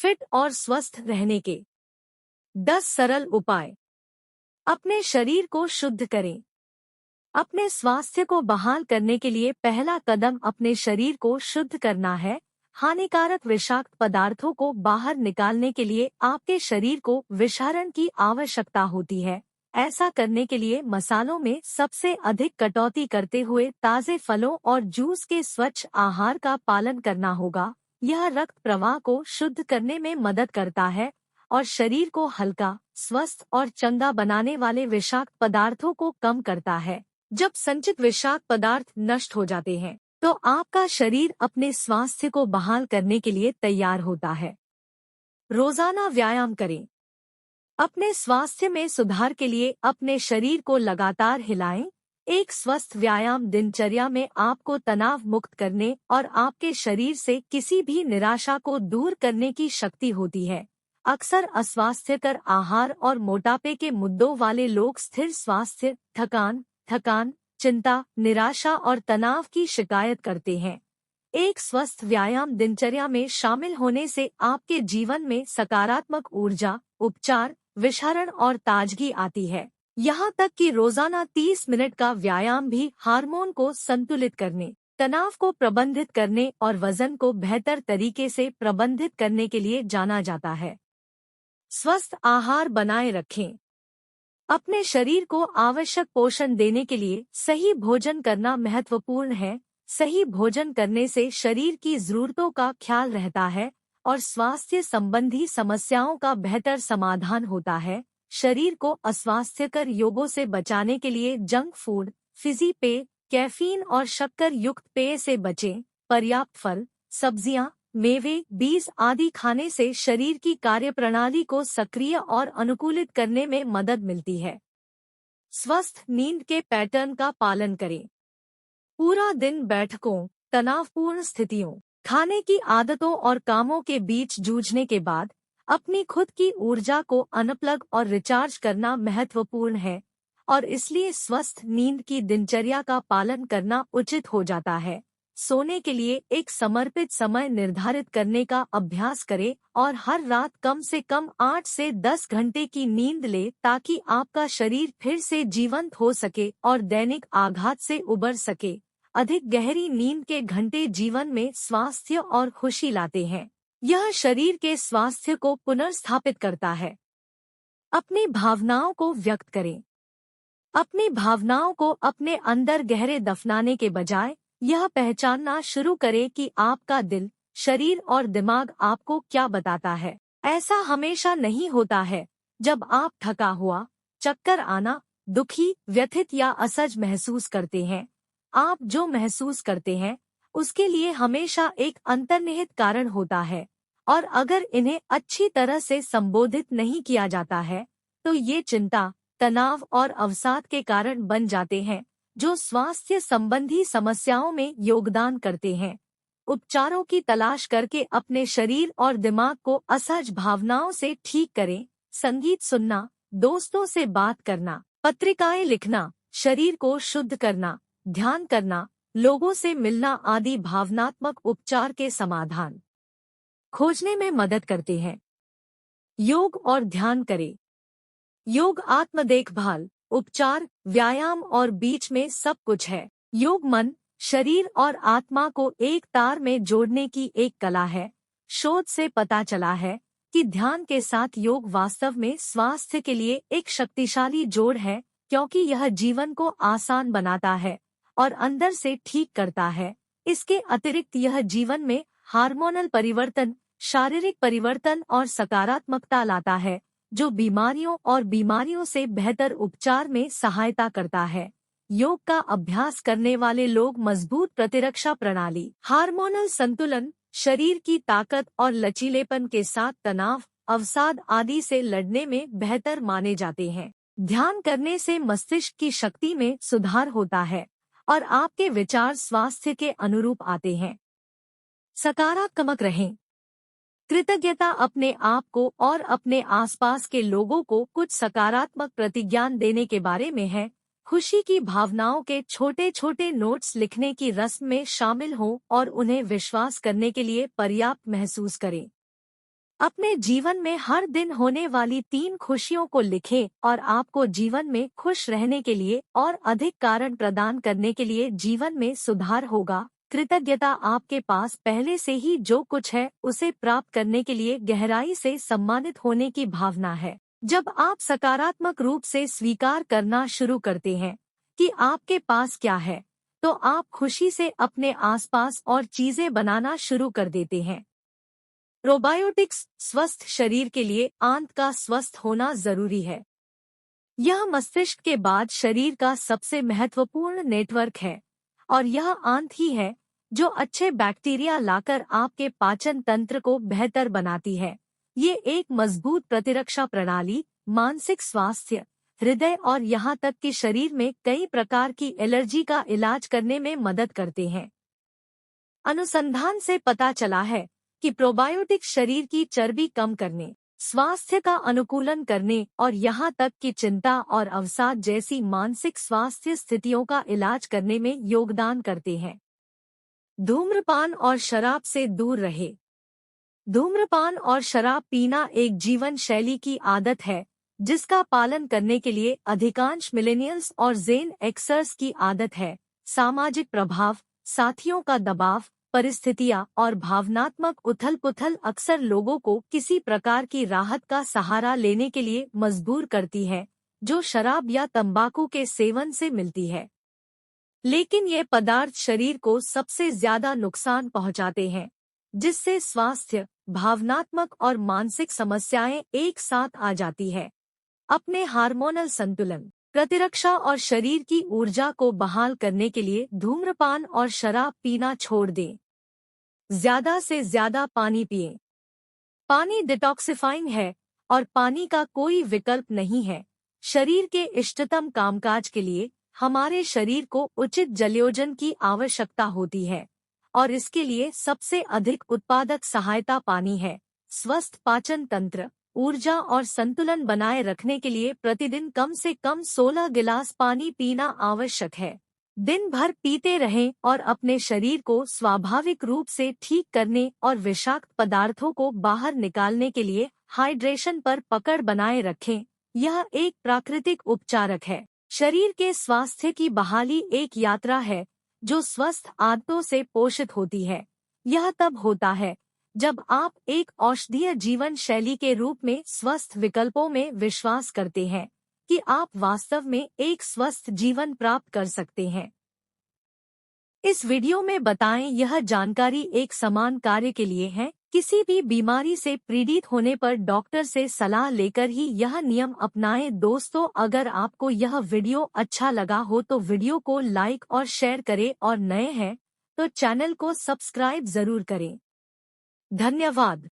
Fit और स्वस्थ रहने के 10 सरल उपाय। अपने शरीर को शुद्ध करें। अपने स्वास्थ्य को बहाल करने के लिए पहला कदम अपने शरीर को शुद्ध करना है। हानिकारक विषाक्त पदार्थों को बाहर निकालने के लिए आपके शरीर को विषारण की आवश्यकता होती है। ऐसा करने के लिए मसालों में सबसे अधिक कटौती करते हुए ताजे फलों और जूस के स्वच्छ आहार का पालन करना होगा। यह रक्त प्रवाह को शुद्ध करने में मदद करता है और शरीर को हल्का, स्वस्थ और चंगा बनाने वाले विषाक्त पदार्थों को कम करता है। जब संचित विषाक्त पदार्थ नष्ट हो जाते हैं, तो आपका शरीर अपने स्वास्थ्य को बहाल करने के लिए तैयार होता है। रोजाना व्यायाम करें। अपने स्वास्थ्य में सुधार के लिए अपने शरीर को लगातार हिलाएं। एक स्वस्थ व्यायाम दिनचर्या में आपको तनाव मुक्त करने और आपके शरीर से किसी भी निराशा को दूर करने की शक्ति होती है। अक्सर अस्वास्थ्यकर आहार और मोटापे के मुद्दों वाले लोग स्थिर स्वास्थ्य, थकान, चिंता, निराशा और तनाव की शिकायत करते हैं। एक स्वस्थ व्यायाम दिनचर्या में शामिल होने से आपके जीवन में सकारात्मक ऊर्जा, उपचार, विषारण और ताजगी आती है। यहाँ तक कि रोजाना 30 मिनट का व्यायाम भी हार्मोन को संतुलित करने, तनाव को प्रबंधित करने और वजन को बेहतर तरीके से प्रबंधित करने के लिए जाना जाता है। स्वस्थ आहार बनाए रखें। अपने शरीर को आवश्यक पोषण देने के लिए सही भोजन करना महत्वपूर्ण है। सही भोजन करने से शरीर की जरूरतों का ख्याल रहता है और स्वास्थ्य संबंधी समस्याओं का बेहतर समाधान होता है। शरीर को अस्वास्थ्यकर योगों से बचाने के लिए जंक फूड, फिजी पेय, कैफीन और शक्कर युक्त पेय से बचें। पर्याप्त फल, सब्जियां, मेवे, बीज आदि खाने से शरीर की कार्यप्रणाली को सक्रिय और अनुकूलित करने में मदद मिलती है। स्वस्थ नींद के पैटर्न का पालन करें। पूरा दिन बैठकों, तनावपूर्ण स्थितियों, खाने की आदतों और कामों के बीच जूझने के बाद अपनी खुद की ऊर्जा को अनप्लग और रिचार्ज करना महत्वपूर्ण है और इसलिए स्वस्थ नींद की दिनचर्या का पालन करना उचित हो जाता है। सोने के लिए एक समर्पित समय निर्धारित करने का अभ्यास करें और हर रात कम से कम 8 से 10 घंटे की नींद ले ताकि आपका शरीर फिर से जीवंत हो सके और दैनिक आघात से उबर सके। अधिक गहरी नींद के घंटे जीवन में स्वास्थ्य और खुशी लाते हैं। यह शरीर के स्वास्थ्य को पुनर्स्थापित करता है। अपनी भावनाओं को व्यक्त करें। अपनी भावनाओं को अपने अंदर गहरे दफनाने के बजाय यह पहचानना शुरू करें कि आपका दिल, शरीर और दिमाग आपको क्या बताता है। ऐसा हमेशा नहीं होता है। जब आप थका हुआ, चक्कर आना, दुखी, व्यथित या असहज महसूस करते हैं, आप जो महसूस करते हैं उसके लिए हमेशा एक अंतर्निहित कारण होता है और अगर इन्हें अच्छी तरह से संबोधित नहीं किया जाता है तो ये चिंता, तनाव और अवसाद के कारण बन जाते हैं जो स्वास्थ्य संबंधी समस्याओं में योगदान करते हैं। उपचारों की तलाश करके अपने शरीर और दिमाग को असहज भावनाओं से ठीक करें। संगीत सुनना, दोस्तों से बात करना, पत्रिकाएं लिखना, शरीर को शुद्ध करना, ध्यान करना, लोगों से मिलना आदि भावनात्मक उपचार के समाधान खोजने में मदद करते हैं। योग और ध्यान करें। योग आत्म देखभाल, उपचार, व्यायाम और बीच में सब कुछ है। योग मन, शरीर और आत्मा को एक तार में जोड़ने की एक कला है। शोध से पता चला है कि ध्यान के साथ योग वास्तव में स्वास्थ्य के लिए एक शक्तिशाली जोड़ है क्योंकि यह जीवन को आसान बनाता है और अंदर से ठीक करता है। इसके अतिरिक्त यह जीवन में हार्मोनल परिवर्तन, शारीरिक परिवर्तन और सकारात्मकता लाता है जो बीमारियों से बेहतर उपचार में सहायता करता है। योग का अभ्यास करने वाले लोग मजबूत प्रतिरक्षा प्रणाली, हार्मोनल संतुलन, शरीर की ताकत और लचीलेपन के साथ तनाव, अवसाद आदि से लड़ने में बेहतर माने जाते हैं। ध्यान करने से मस्तिष्क की शक्ति में सुधार होता है और आपके विचार स्वास्थ्य के अनुरूप आते हैं। सकारात्मक रहें। कृतज्ञता अपने आप को और अपने आसपास के लोगों को कुछ सकारात्मक प्रतिज्ञान देने के बारे में है। खुशी की भावनाओं के छोटे छोटे नोट्स लिखने की रस्म में शामिल हों और उन्हें विश्वास करने के लिए पर्याप्त महसूस करें। अपने जीवन में हर दिन होने वाली 3 खुशियों को लिखें और आपको जीवन में खुश रहने के लिए और अधिक कारण प्रदान करने के लिए जीवन में सुधार होगा। कृतज्ञता आपके पास पहले से ही जो कुछ है उसे प्राप्त करने के लिए गहराई से सम्मानित होने की भावना है। जब आप सकारात्मक रूप से स्वीकार करना शुरू करते हैं कि आपके पास क्या है, तो आप खुशी से अपने आसपास और चीजें बनाना शुरू कर देते हैं। प्रोबायोटिक्स स्वस्थ शरीर के लिए आंत का स्वस्थ होना जरूरी है। यह मस्तिष्क के बाद शरीर का सबसे महत्वपूर्ण नेटवर्क है और यह आंत ही है जो अच्छे बैक्टीरिया लाकर आपके पाचन तंत्र को बेहतर बनाती है। ये एक मजबूत प्रतिरक्षा प्रणाली, मानसिक स्वास्थ्य, हृदय और यहाँ तक कि शरीर में कई प्रकार की एलर्जी का इलाज करने में मदद करते हैं। अनुसंधान से पता चला है कि प्रोबायोटिक शरीर की चर्बी कम करने, स्वास्थ्य का अनुकूलन करने और यहाँ तक कि चिंता और अवसाद जैसी मानसिक स्वास्थ्य स्थितियों का इलाज करने में योगदान करते हैं। धूम्रपान और शराब से दूर रहे। धूम्रपान और शराब पीना एक जीवन शैली की आदत है जिसका पालन करने के लिए अधिकांश मिलेनियल्स और जेन एक्सर्स की आदत है। सामाजिक प्रभाव, साथियों का दबाव, परिस्थितियां और भावनात्मक उथल-पुथल अक्सर लोगों को किसी प्रकार की राहत का सहारा लेने के लिए मजबूर करती है, जो शराब या तंबाकू के सेवन से मिलती है। लेकिन ये पदार्थ शरीर को सबसे ज्यादा नुकसान पहुंचाते हैं, जिससे स्वास्थ्य, भावनात्मक और मानसिक समस्याएं एक साथ आ जाती है। अपने हार्मोनल संतुलन, प्रतिरक्षा और शरीर की ऊर्जा को बहाल करने के लिए धूम्रपान और शराब पीना छोड़ दें। ज्यादा से ज्यादा पानी पिएं। पानी डिटॉक्सिफाइंग है और पानी का कोई विकल्प नहीं है। शरीर के इष्टतम कामकाज के लिए हमारे शरीर को उचित जलयोजन की आवश्यकता होती है और इसके लिए सबसे अधिक उत्पादक सहायता पानी है। स्वस्थ पाचन तंत्र, ऊर्जा और संतुलन बनाए रखने के लिए प्रतिदिन कम से कम 16 गिलास पानी पीना आवश्यक है। दिन भर पीते रहें और अपने शरीर को स्वाभाविक रूप से ठीक करने और विषाक्त पदार्थों को बाहर निकालने के लिए हाइड्रेशन पर पकड़ बनाए रखें। यह एक प्राकृतिक उपचारक है। शरीर के स्वास्थ्य की बहाली एक यात्रा है जो स्वस्थ आदतों से पोषित होती है। यह तब होता है जब आप एक औषधीय जीवन शैली के रूप में स्वस्थ विकल्पों में विश्वास करते हैं कि आप वास्तव में एक स्वस्थ जीवन प्राप्त कर सकते हैं। इस वीडियो में बताएं यह जानकारी एक समान कार्य के लिए है। किसी भी बीमारी से पीड़ित होने पर डॉक्टर से सलाह लेकर ही यह नियम अपनाएं। दोस्तों, अगर आपको यह वीडियो अच्छा लगा हो तो वीडियो को लाइक और शेयर करें और नए हैं तो चैनल को सब्सक्राइब जरूर करें। धन्यवाद।